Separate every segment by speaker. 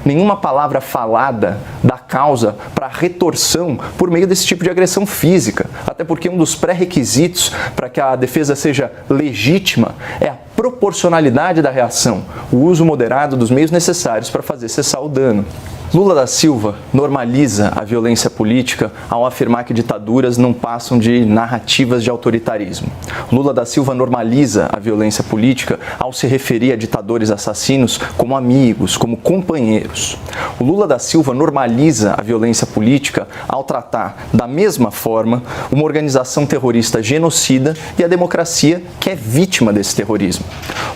Speaker 1: nenhuma palavra falada dá causa para retorção por meio desse tipo de agressão física. Até porque um dos pré-requisitos para que a defesa seja legítima é a proporcionalidade da reação, o uso moderado dos meios necessários para fazer cessar o dano. Lula da Silva normaliza a violência política ao afirmar que ditaduras não passam de narrativas de autoritarismo. Lula da Silva normaliza a violência política ao se referir a ditadores assassinos como amigos, como companheiros. O Lula da Silva normaliza a violência política ao tratar da mesma forma uma organização terrorista genocida e a democracia que é vítima desse terrorismo.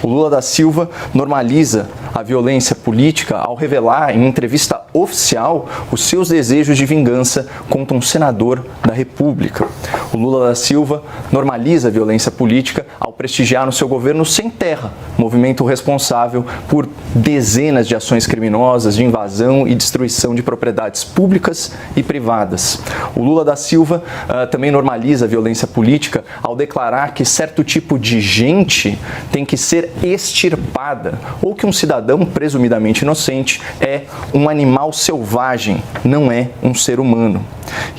Speaker 1: O Lula da Silva normaliza a violência política ao revelar em entrevista oficial os seus desejos de vingança contra um senador da República. O Lula da Silva normaliza a violência política ao prestigiar no seu governo Sem Terra, movimento responsável por dezenas de ações criminosas de invasão e destruição de propriedades públicas e privadas. O Lula da Silva também normaliza a violência política ao declarar que certo tipo de gente tem que ser extirpada, ou que um cidadão presumidamente inocente é um animal selvagem, não é um ser humano.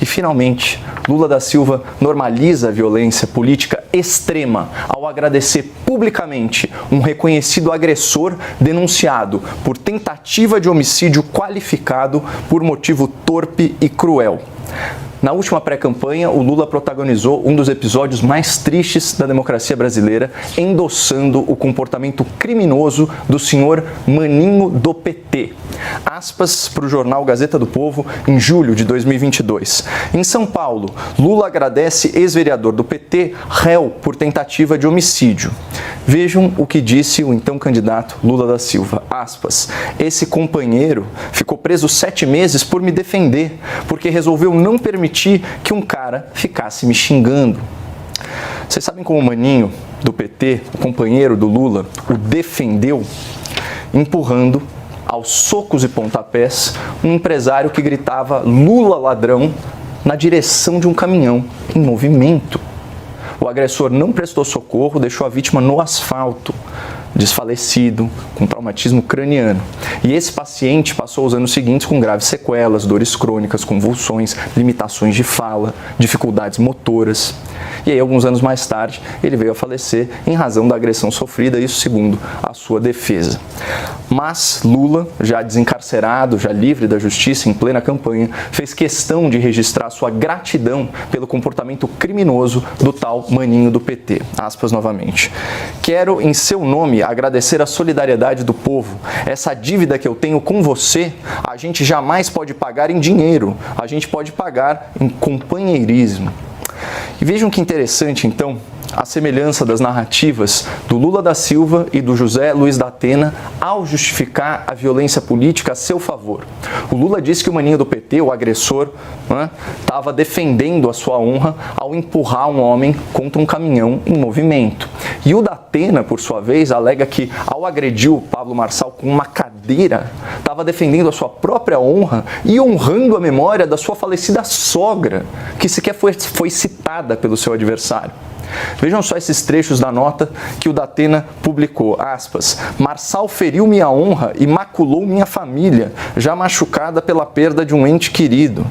Speaker 1: E, finalmente, Lula da Silva normaliza a violência política extrema ao agradecer publicamente um reconhecido agressor denunciado por tentativa de homicídio qualificado por motivo torpe e cruel. Na última pré-campanha, o Lula protagonizou um dos episódios mais tristes da democracia brasileira, endossando o comportamento criminoso do senhor Maninho do PT. Aspas para o jornal Gazeta do Povo, em julho de 2022. Em São Paulo, Lula agradece ex-vereador do PT, réu por tentativa de homicídio. Vejam o que disse o então candidato Lula da Silva. Aspas, esse companheiro ficou preso 7 meses por me defender, porque resolveu não permitir que um cara ficasse me xingando. Vocês sabem como o Maninho do PT, o companheiro do Lula, o defendeu? Empurrando aos socos e pontapés um empresário que gritava Lula ladrão na direção de um caminhão em movimento. O agressor não prestou socorro, deixou a vítima no asfalto, desfalecido, com traumatismo craniano. E esse paciente passou os anos seguintes com graves sequelas, dores crônicas, convulsões, limitações de fala, dificuldades motoras. E aí, alguns anos mais tarde, ele veio a falecer em razão da agressão sofrida, isso segundo a sua defesa. Mas Lula, já desencarcerado, já livre da justiça, em plena campanha, fez questão de registrar sua gratidão pelo comportamento criminoso do tal Maninho do PT. Aspas novamente. Quero, em seu nome, agradecer a solidariedade do povo. Essa dívida que eu tenho com você, a gente jamais pode pagar em dinheiro, a gente pode pagar em companheirismo. E vejam que interessante, então, a semelhança das narrativas do Lula da Silva e do José Luiz da Atena ao justificar a violência política a seu favor. O Lula disse que o Maninho do PT, o agressor, estava defendendo a sua honra ao empurrar um homem contra um caminhão em movimento. E o da Atena, por sua vez, alega que ao agredir o Pablo Marçal com uma cadeira, estava defendendo a sua própria honra e honrando a memória da sua falecida sogra, que sequer foi citada pelo seu adversário. Vejam só esses trechos da nota que o da Atena publicou, aspas, Marçal feriu minha honra e maculou minha família, já machucada pela perda de um ente querido.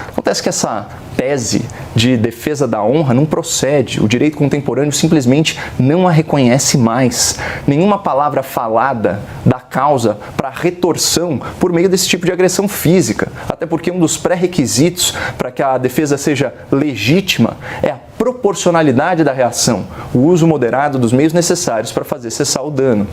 Speaker 1: Acontece que essa tese de defesa da honra não procede. O direito contemporâneo simplesmente não a reconhece mais. Nenhuma palavra falada dá causa para retorção por meio desse tipo de agressão física. Até porque um dos pré-requisitos para que a defesa seja legítima é a proporcionalidade da reação, o uso moderado dos meios necessários para fazer cessar o dano.